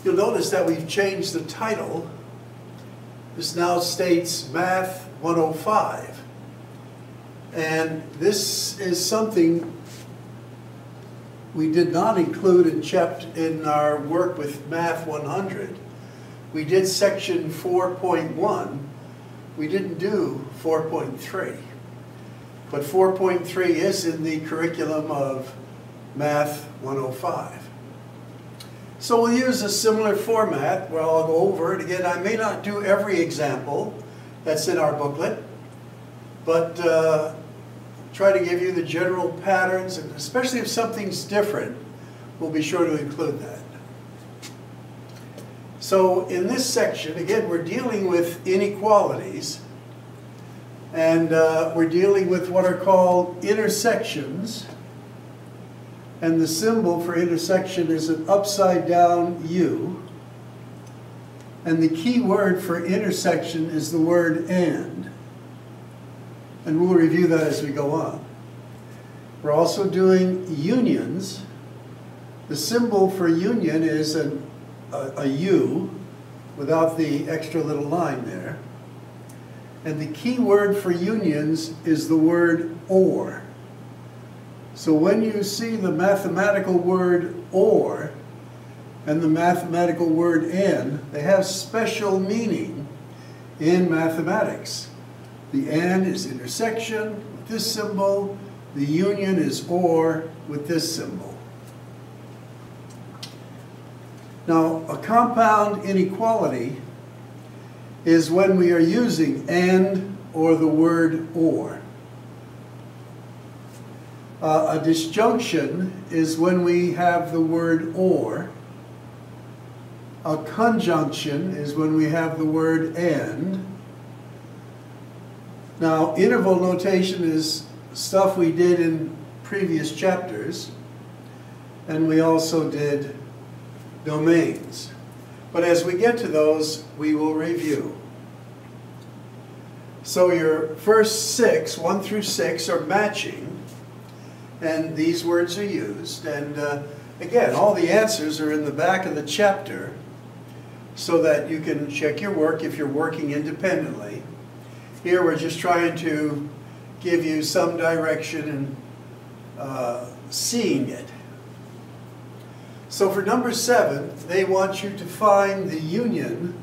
You'll notice that we've changed the title. This now states Math 105. And this is something we did not include in our work with Math 100. We did section 4.1. We didn't do 4.3. But 4.3 is in the curriculum of Math 105. So we'll use a similar format where I'll go over it again. I may not do every example that's in our booklet, but try to give you the general patterns, and especially if something's different, we'll be sure to include that. So in this section, again, we're dealing with inequalities, and we're dealing with what are called intersections. And the symbol for intersection is an upside down U. And the key word for intersection is the word and. And we'll review that as we go on. We're also doing unions. The symbol for union is a U without the extra little line there. And the key word for unions is the word or. So when you see the mathematical word or and the mathematical word and, they have special meaning in mathematics. The and is intersection with this symbol. The union is or with this symbol. Now, a compound inequality is when we are using and or the word or. A disjunction is when we have the word or. A conjunction is when we have the word and. Now, interval notation is stuff we did in previous chapters, and we also did domains. But as we get to those, we will review. So your first 6, 1 through 6, are matching. And these words are used. And again, all the answers are in the back of the chapter so that you can check your work if you're working independently. Here we're just trying to give you some direction and seeing it. So for number 7, they want you to find the union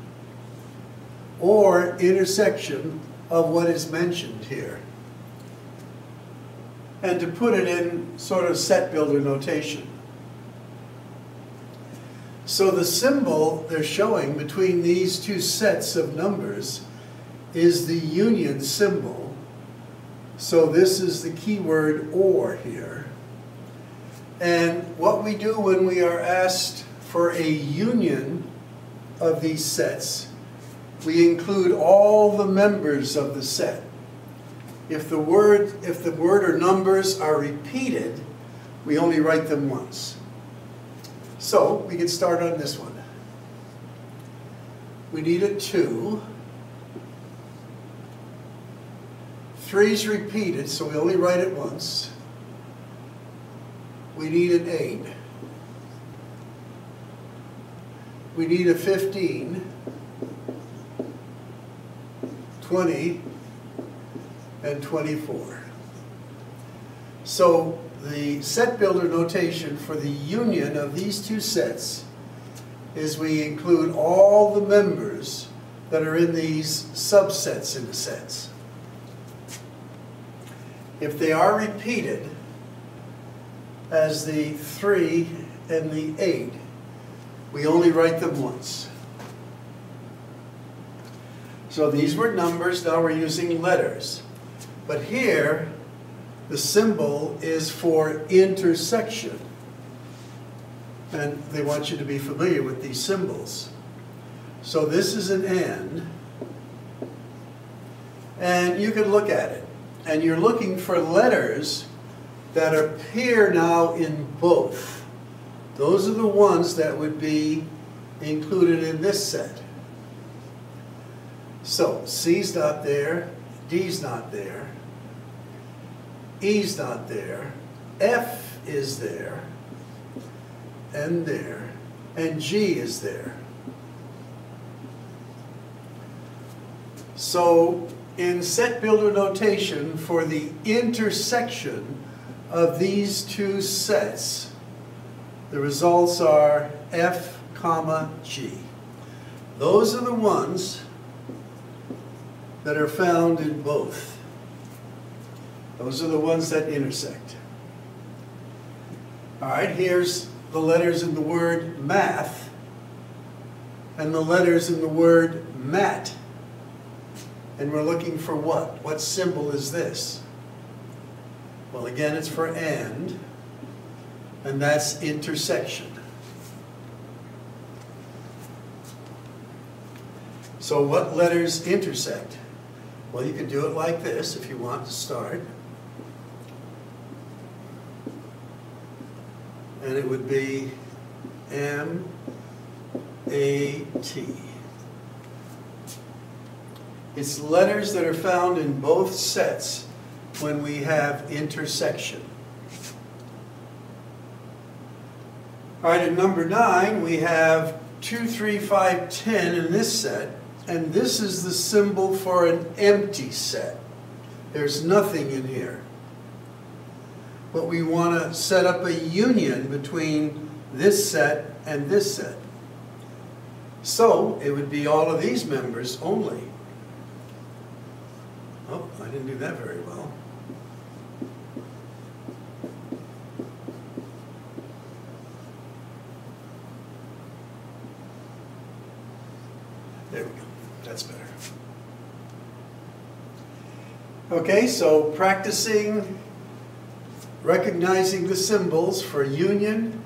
or intersection of what is mentioned here, and to put it in sort of set builder notation. So the symbol they're showing between these two sets of numbers is the union symbol. So this is the key word or here. And what we do when we are asked for a union of these sets, we include all the members of the set. If the word or numbers are repeated, we only write them once. So we can start on this one. We need a 2. 3 is repeated, so we only write it once. We need an 8. We need a 15, 20, and 24. So the set builder notation for the union of these two sets is we include all the members that are in these subsets in the sets. If they are repeated, as the 3 and the 8, we only write them once. So these were numbers, now we're using letters. But here, the symbol is for intersection. And they want you to be familiar with these symbols. So this is an and you can look at it. And you're looking for letters that appear now in both. Those are the ones that would be included in this set. So C's not there, D's not there, E's not there, F is there, and there, and G is there. So in set builder notation, for the intersection of these two sets, the results are F, comma, G. Those are the ones that are found in both. Those are the ones that intersect. All right, here's the letters in the word math and the letters in the word mat. And we're looking for what? What symbol is this? Well, again, it's for and that's intersection. So what letters intersect? Well, you could do it like this if you want to start. And it would be M, A, T. It's letters that are found in both sets when we have intersection. All right, in number 9, we have 2, 3, 5, 10 in this set, and this is the symbol for an empty set. There's nothing in here. But we want to set up a union between this set and this set. So it would be all of these members only. Oh, I didn't do that very well. There we go. That's better. Okay, so practicing recognizing the symbols for union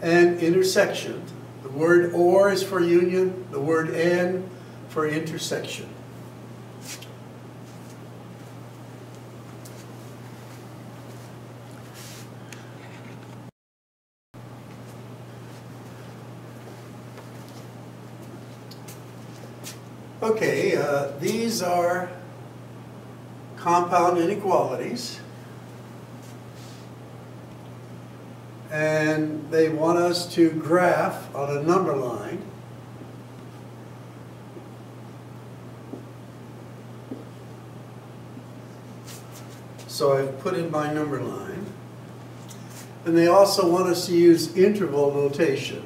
and intersection. The word or is for union, the word and for intersection. Okay, these are compound inequalities. And they want us to graph on a number line so I've put in my number line. And they also want us to use interval notation,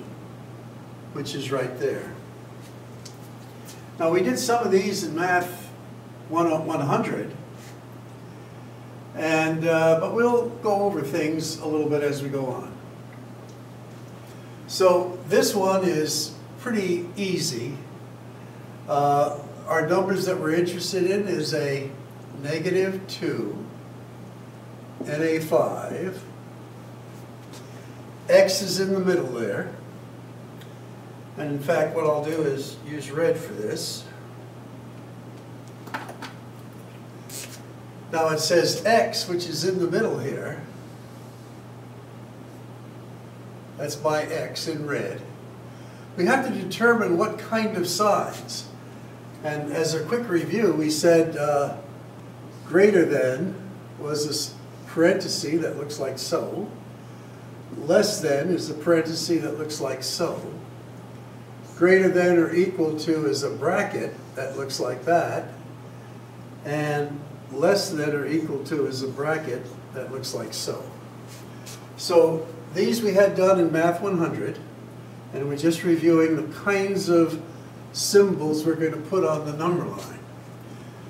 which is right there. Now we did some of these in Math 100, and but we'll go over things a little bit as we go on. So this one is pretty easy. Our numbers that we're interested in is a -2 and a 5. X is in the middle there. And in fact, what I'll do is use red for this. Now it says X, which is in the middle here. That's my X in red. We have to determine what kind of signs. And as a quick review, we said greater than was this parenthesis that looks like so. Less than is a parenthesis that looks like so. Greater than or equal to is a bracket that looks like that. And less than or equal to is a bracket that looks like so. So these we had done in Math 100, and we're just reviewing the kinds of symbols we're going to put on the number line.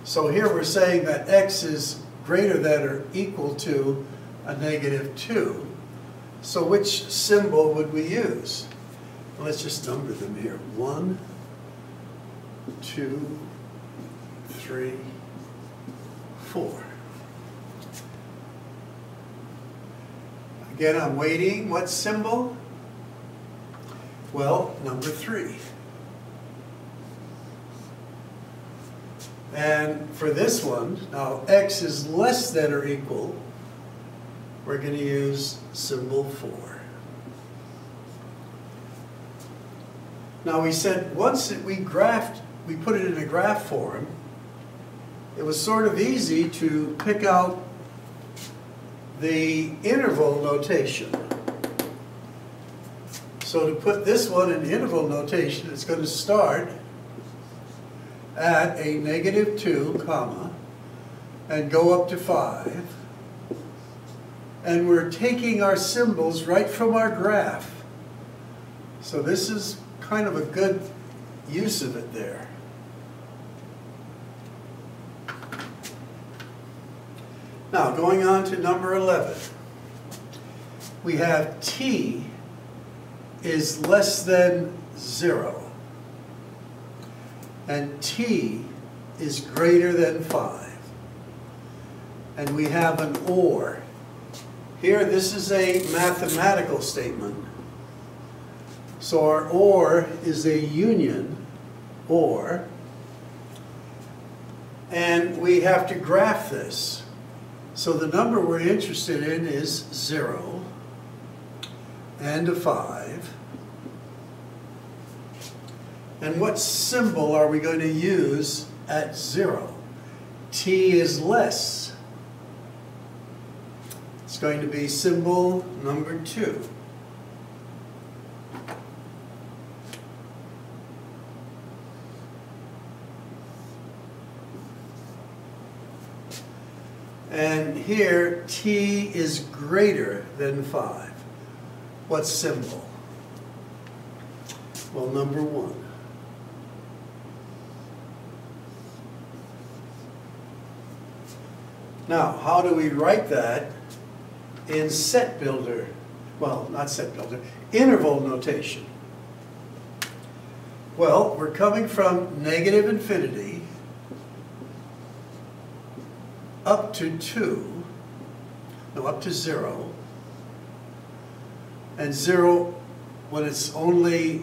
So here we're saying that X is greater than or equal to a -2. So which symbol would we use? Well, let's just number them here. 1, 2, 3, 4. Again, I'm waiting. What symbol? Well, number 3. And for this one, now X is less than or equal, we're going to use symbol 4. Now we said once that we put it in a graph form, it was sort of easy to pick out the interval notation. So So to put this one in interval notation, it's going to start at a -2, comma, and go up to 5. And we're taking our symbols right from our graph. So this is kind of a good use of it there. Now, going on to number 11. We have t is less than 0. And t is greater than 5. And we have an or. Here, this is a mathematical statement. So our or is a union, or, and we have to graph this. So the number we're interested in is 0 and a 5. And what symbol are we going to use at 0? T is less. It's going to be symbol number 2. And here, t is greater than 5. What symbol? Well, number 1. Now, how do we write that in set builder? Well, not set builder, interval notation. Well, we're coming from -infinity up to 2, no, up to 0, and 0, when it's only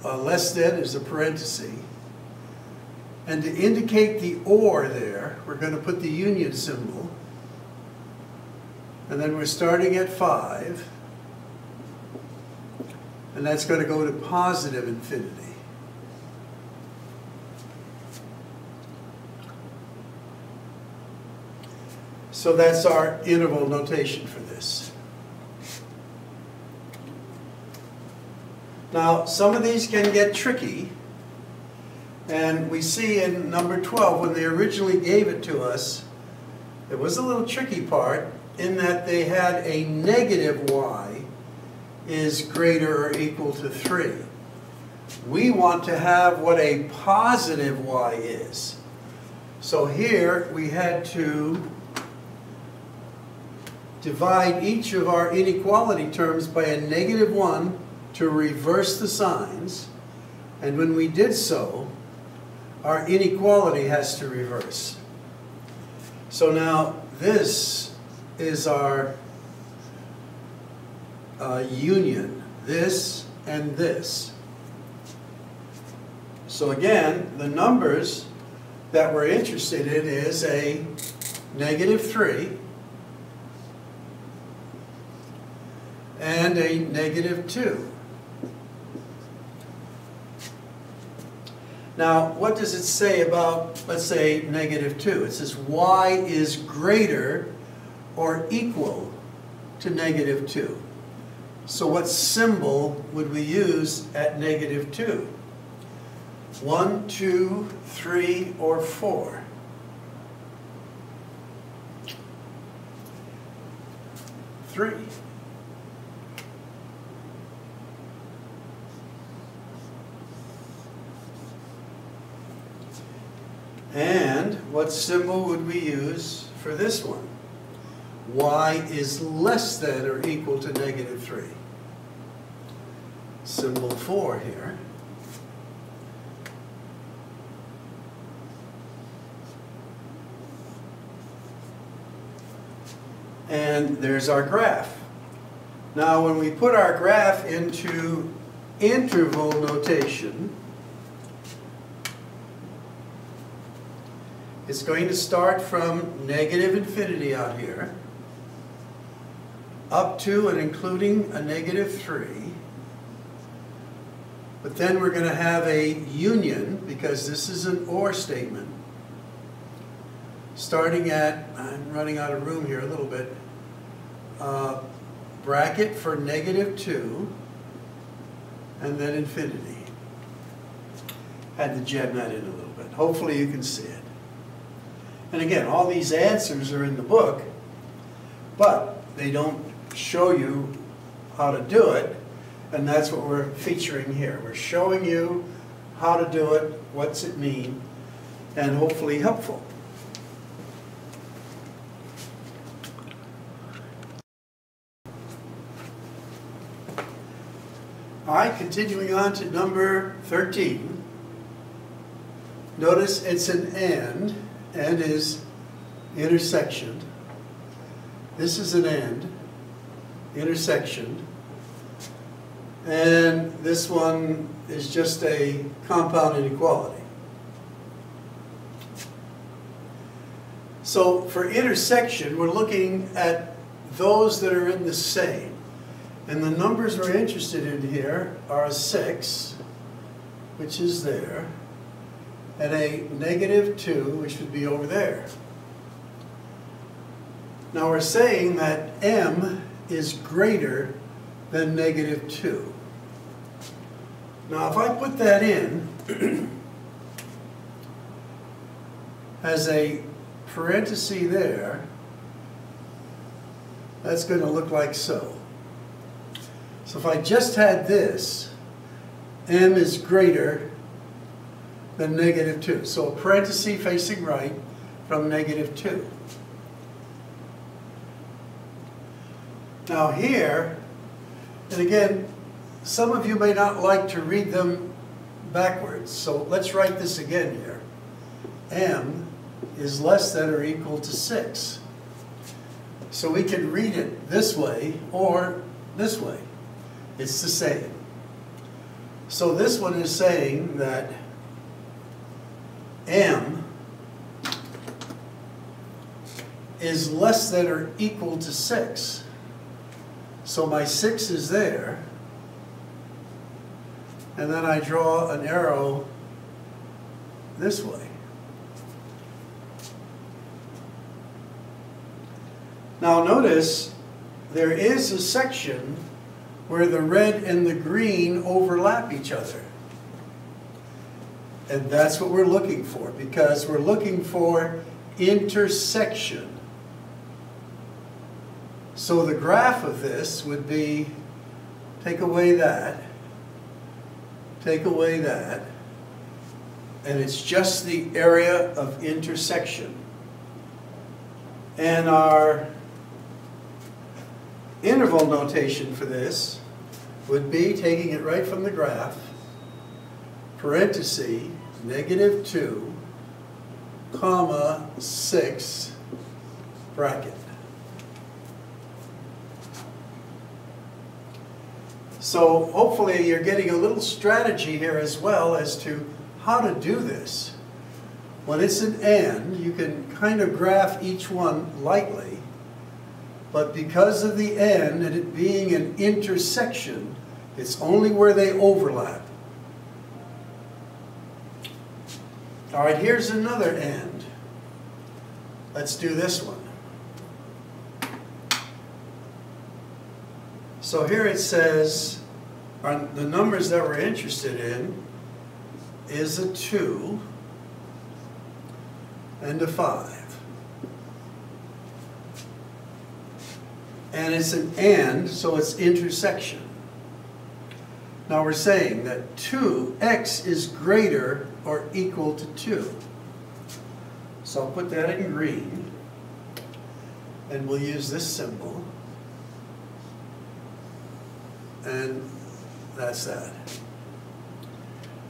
less than, is a parenthesis. And to indicate the or there, we're going to put the union symbol. And then we're starting at 5. And that's going to go to positive infinity. So that's our interval notation for this. Now, some of these can get tricky. And we see in number 12, when they originally gave it to us, it was a little tricky part in that they had a negative y is greater or equal to 3. We want to have what a positive y is. So here we had to divide each of our inequality terms by a -1 to reverse the signs. And when we did so, our inequality has to reverse. So now this is our union, this and this. So again, the numbers that we're interested in is a -3 and a -2. Now, what does it say about, let's say, -2? It says y is greater or equal to -2. So what symbol would we use at -2? 1, 2, 3, or 4? 3. And what symbol would we use for this one? Y is less than or equal to -3. Symbol 4 here. And there's our graph. Now when we put our graph into interval notation, it's going to start from -infinity out here, up to and including a -3. But then we're going to have a union, because this is an or statement, starting at, I'm running out of room here a little bit, bracket for -2, and then infinity. Had to jam that in a little bit. Hopefully you can see it. And again, all these answers are in the book, but they don't show you how to do it, and that's what we're featuring here. We're showing you how to do it, what's it mean, and hopefully helpful. All right, continuing on to number 13. Notice it's an and is intersection. This is an and, intersection. And this one is just a compound inequality. So for intersection, we're looking at those that are in the same. And the numbers we're interested in here are a 6, which is there, and a -2, which would be over there. Now we're saying that m is greater than -2. Now if I put that in as a parenthesis there, that's going to look like so. So if I just had this, m is greater than -2. So a parenthesis facing right from -2. Now here, and again, some of you may not like to read them backwards, so let's write this again here. M is less than or equal to 6. So we can read it this way or this way. It's the same. So this one is saying that m is less than or equal to 6. So my 6 is there, and then I draw an arrow this way. Now notice there is a section where the red and the green overlap each other. And that's what we're looking for, because we're looking for intersection. So the graph of this would be, take away that, and it's just the area of intersection. And our interval notation for this would be taking it right from the graph, parenthesis, -2, comma, 6, bracket. So hopefully you're getting a little strategy here as well as to how to do this. When it's an and, you can kind of graph each one lightly, but because of the and and it being an intersection, it's only where they overlap. All right, here's another and. Let's do this one. So here it says, the numbers that we're interested in is a 2 and a 5. And it's an and, so it's intersection. Now we're saying that 2x is greater or equal to 2. So I'll put that in green, and we'll use this symbol. And that's that.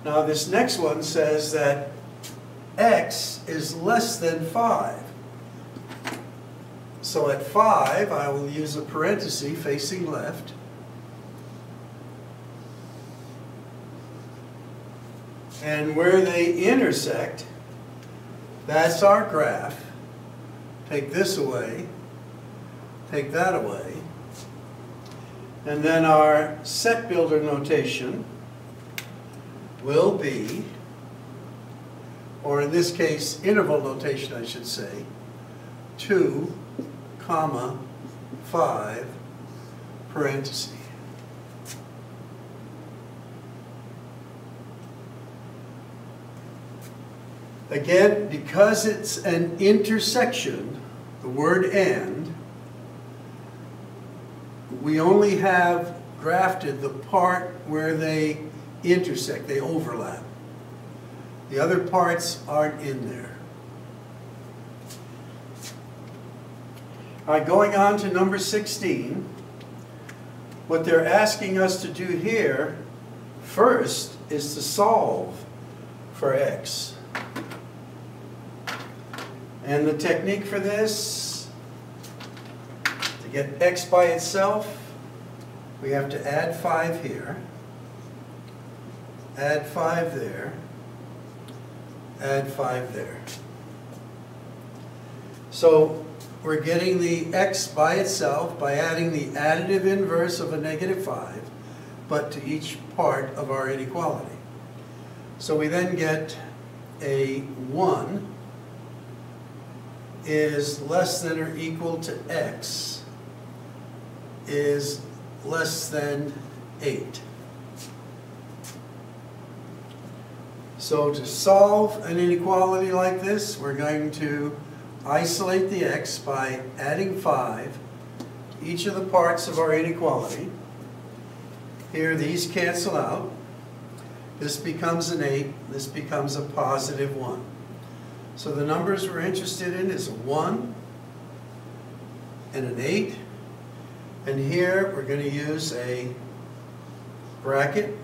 Now this next one says that x is less than 5. So at 5, I will use a parenthesis facing left. And where they intersect, that's our graph. Take this away, take that away. And then our set builder notation will be, or in this case, interval notation I should say, 2, comma, 5, parenthesis. Again, because it's an intersection, the word and, we only have grafted the part where they intersect, they overlap. The other parts aren't in there. All right, going on to number 16. What they're asking us to do here first is to solve for x. And the technique for this, to get x by itself, we have to add 5 here, add 5 there, add 5 there. So we're getting the x by itself by adding the additive inverse of a -5, but to each part of our inequality. So we then get a 1 is less than or equal to x is less than 8. So to solve an inequality like this, we're going to isolate the x by adding 5 to each of the parts of our inequality. Here these cancel out. This becomes an 8, this becomes a positive 1. So the numbers we're interested in is a 1 and an 8. And here we're going to use a bracket.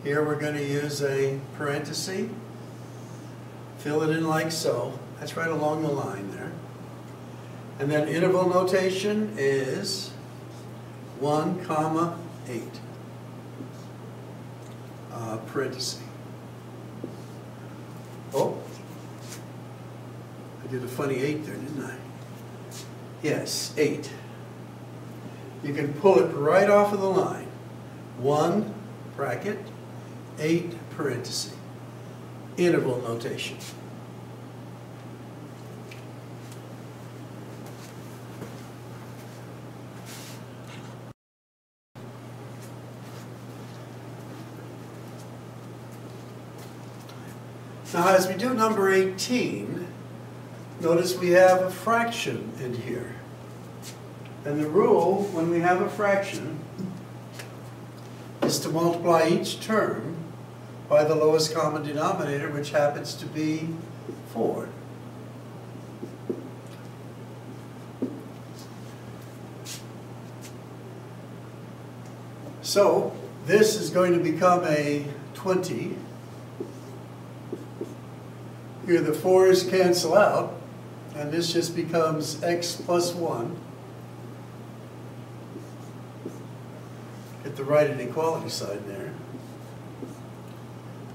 Here we're going to use a parenthesis. Fill it in like so. That's right along the line there. And then interval notation is 1, 8. Parenthesis. Oh, I did a funny 8 there, didn't I? Yes, 8. You can pull it right off of the line. 1, bracket, 8, parenthesis. Interval notation. Now, as we do number 18, notice we have a fraction in here. And the rule when we have a fraction is to multiply each term by the lowest common denominator, which happens to be 4. So this is going to become a 20. Here the 4's cancel out, and this just becomes x plus 1. Get the right inequality sign there.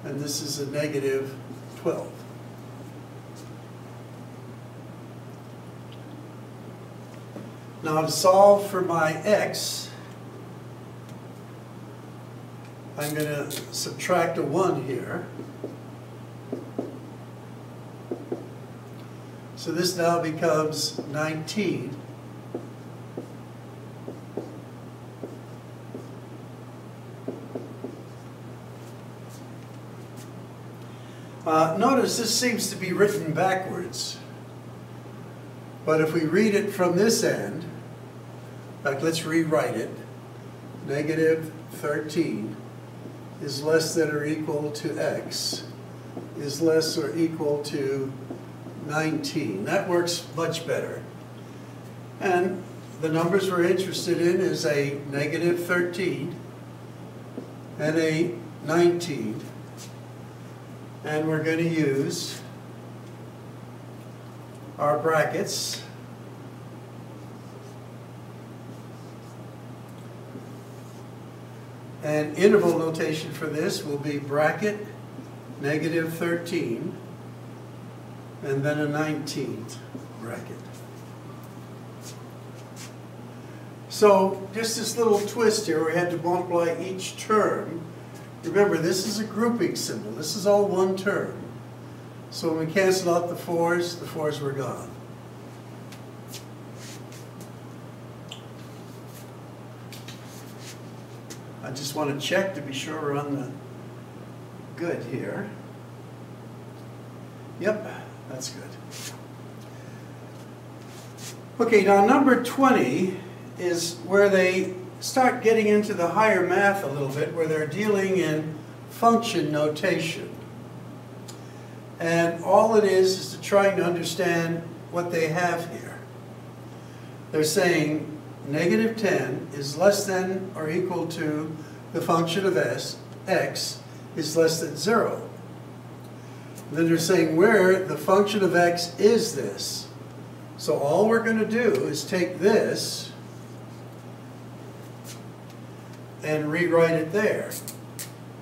And this is a -12. Now to solve for my x, I'm going to subtract a 1 here. So this now becomes 19. Notice this seems to be written backwards. But if we read it from this end, in fact, let's rewrite it. -13 is less than or equal to x is less or equal to 19. That works much better. And the numbers we're interested in is a -13 and a 19. And we're going to use our brackets. And interval notation for this will be bracket -13 and then a 19th bracket. So just this little twist here, we had to multiply each term. Remember, this is a grouping symbol. This is all one term. So when we cancel out the 4's were gone. I just want to check to be sure we're on the good here. Yep, that's good. Okay, now number 20 is where they start getting into the higher math a little bit, where they're dealing in function notation. And all it is to trying to understand what they have here. They're saying negative 10 is less than or equal to the function of x is less than 0. Then they're saying where the function of x is this. So all we're going to do is take this and rewrite it there.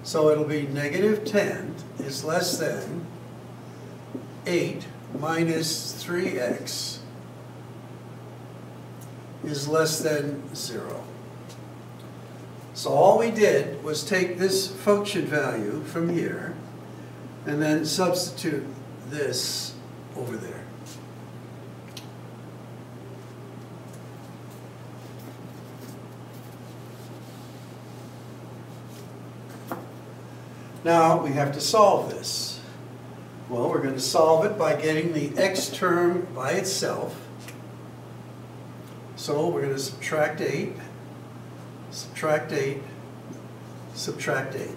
So it'll be negative 10 is less than 8 minus 3x is less than 0. So all we did was take this function value from here and then substitute this over there. Now we have to solve this. Well, we're going to solve it by getting the x term by itself. So we're going to subtract 8, subtract 8, subtract 8.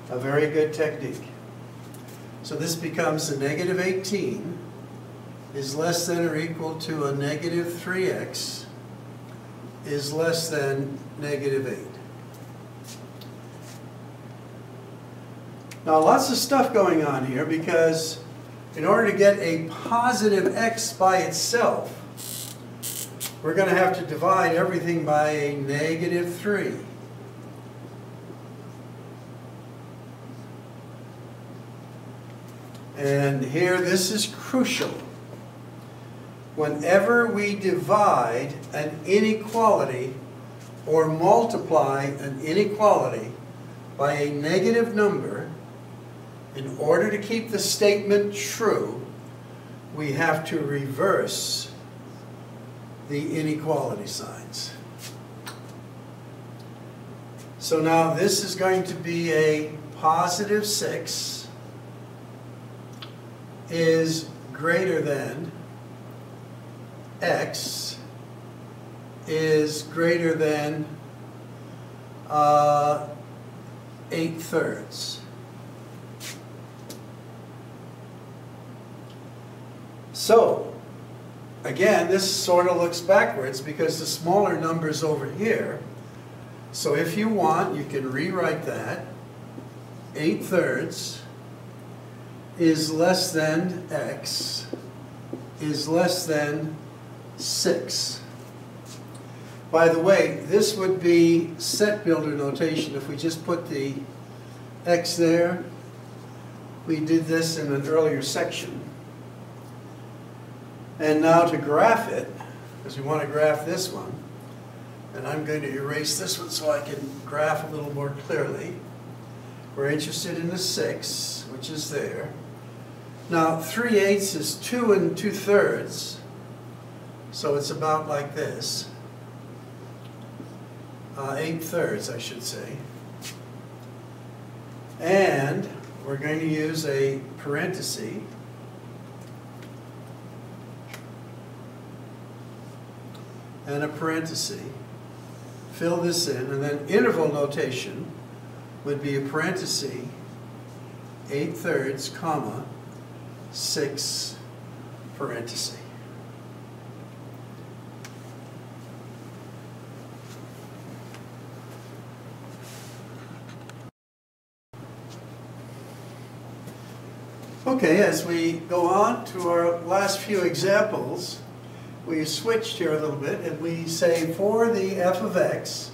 A very good technique. So this becomes a negative 18 is less than or equal to a negative 3x is less than negative 8. Now lots of stuff going on here, because in order to get a positive x by itself, we're going to have to divide everything by a negative 3. And here this is crucial. Whenever we divide an inequality or multiply an inequality by a negative number, in order to keep the statement true, we have to reverse the inequality signs. So now this is going to be a positive 6 is greater than x is greater than 8/3. So, again, this sort of looks backwards because the smaller number is over here. So if you want, you can rewrite that. 8/3 is less than x is less than 6. By the way, this would be set builder notation if we just put the x there. We did this in an earlier section. And now to graph it, because we want to graph this one, and I'm going to erase this one so I can graph a little more clearly. We're interested in the 6, which is there. Now 3/8 is 2 2/3, so it's about like this. 8/3, I should say. And we're going to use a parenthesis. And a parenthesis. Fill this in, and then interval notation would be a parenthesis, 8/3, comma, 6 parenthesis. Okay, as we go on to our last few examples, we switched here a little bit and we say for the f of x,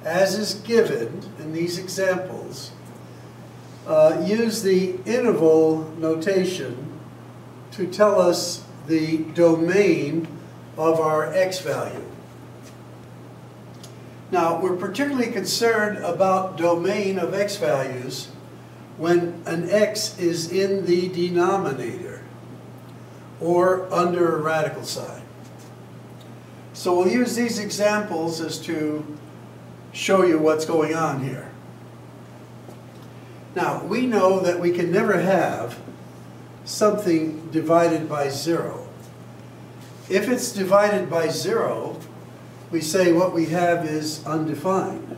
as is given in these examples, use the interval notation to tell us the domain of our x value. Now, we're particularly concerned about domain of x values when an x is in the denominator or under a radical sign. So we'll use these examples as to show you what's going on here. Now, we know that we can never have something divided by 0. If it's divided by 0, we say what we have is undefined.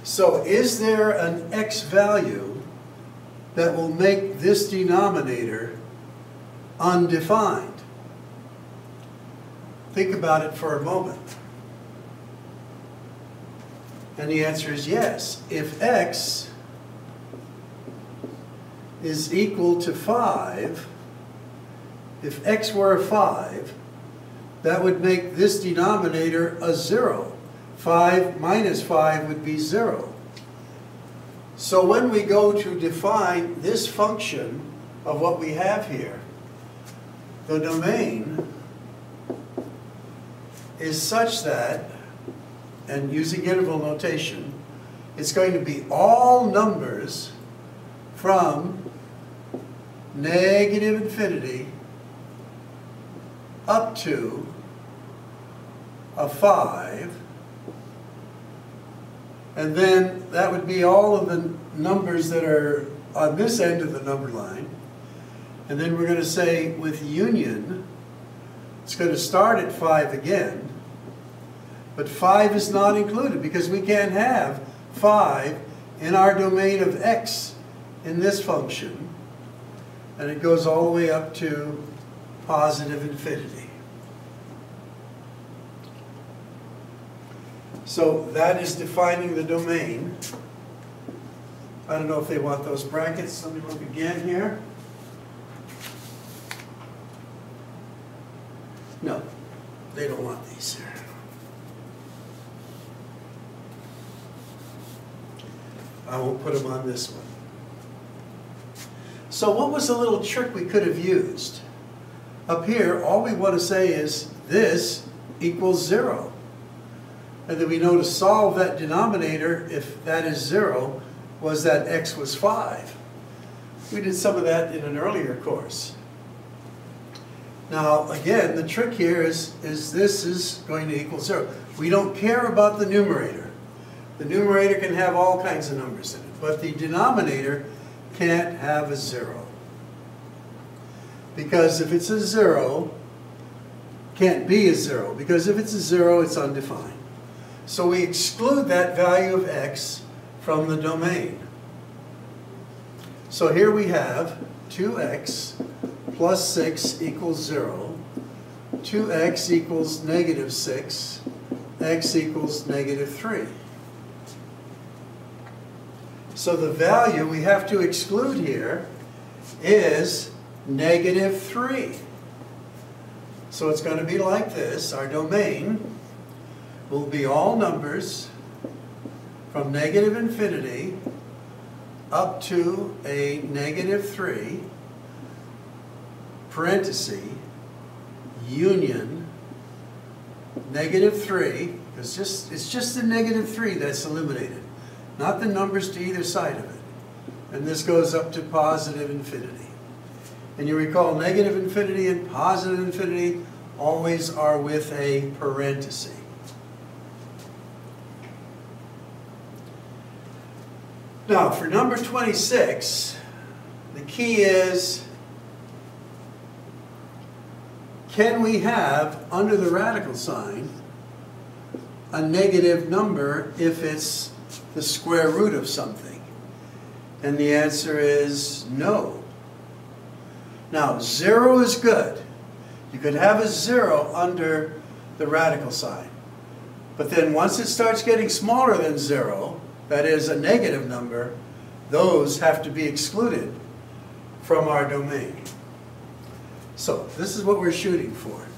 So is there an x value that will make this denominator undefined? Think about it for a moment. And the answer is yes. If x is equal to 5, if x were a 5, that would make this denominator a 0. 5 minus 5 would be 0. So when we go to define this function of what we have here, the domain is such that, and using interval notation, it's going to be all numbers from negative infinity up to a 5, and then that would be all of the numbers that are on this end of the number line. And then we're going to say with union, it's going to start at 5 again, but 5 is not included because we can't have 5 in our domain of x in this function. And it goes all the way up to positive infinity. So that is defining the domain. I don't know if they want those brackets. Let me look again here. No, they don't want these here. I won't put them on this one. So what was a little trick we could have used? Up here, all we want to say is this equals 0. And then we know to solve that denominator, if that is 0, was that x was 5. We did some of that in an earlier course. Now, again, the trick here is this is going to equal 0. We don't care about the numerator. The numerator can have all kinds of numbers in it, but the denominator can't have a 0. Because if it's a 0, can't be a 0, because if it's a 0, it's undefined. So we exclude that value of x from the domain. So here we have 2x plus 6 equals 0, 2x equals negative 6, x equals negative 3. So the value we have to exclude here is negative 3. So it's going to be like this. Our domain will be all numbers from negative infinity up to a negative 3, parenthesis, union, negative 3, because it's just the negative 3 that's eliminated, not the numbers to either side of it. And this goes up to positive infinity. And you recall negative infinity and positive infinity always are with a parenthesis. Now, for number 26, the key is, can we have, under the radical sign, a negative number if it's the square root of something? And the answer is no. Now, 0 is good. You could have a 0 under the radical sign. But then once it starts getting smaller than 0, that is a negative number, those have to be excluded from our domain. So this is what we're shooting for.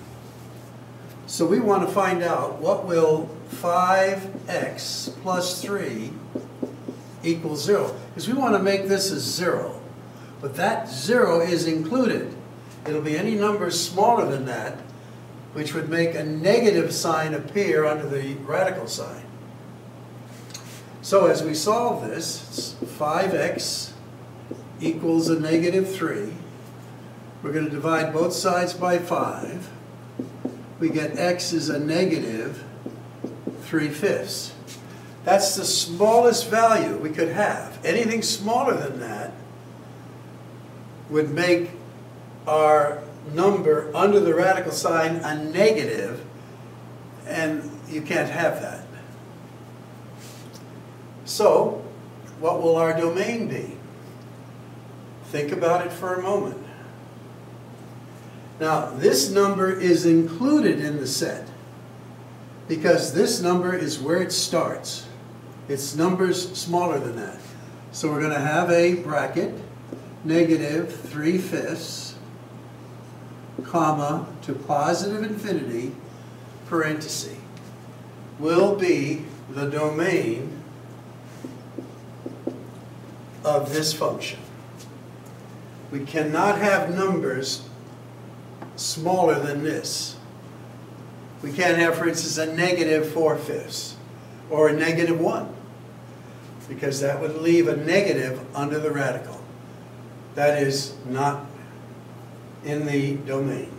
So we want to find out what will 5x plus 3 equal 0. Because we want to make this a 0. But that 0 is included. It'll be any number smaller than that, which would make a negative sign appear under the radical sign. So as we solve this, it's 5x equals a negative 3. We're going to divide both sides by 5. We get x is a negative 3/5. That's the smallest value we could have. Anything smaller than that would make our number under the radical sign a negative, and you can't have that. So, what will our domain be? Think about it for a moment. Now, this number is included in the set because this number is where it starts. It's numbers smaller than that. So we're going to have a bracket, negative 3/5, comma, to positive infinity, parenthesis, will be the domain of this function. We cannot have numbers smaller than this. We can't have, for instance, a negative 4/5 or a negative 1, because that would leave a negative under the radical. That is not in the domain.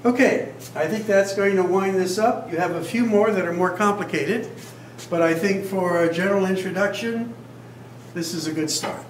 Okay, I think that's going to wind this up. You have a few more that are more complicated, but I think for a general introduction, this is a good start.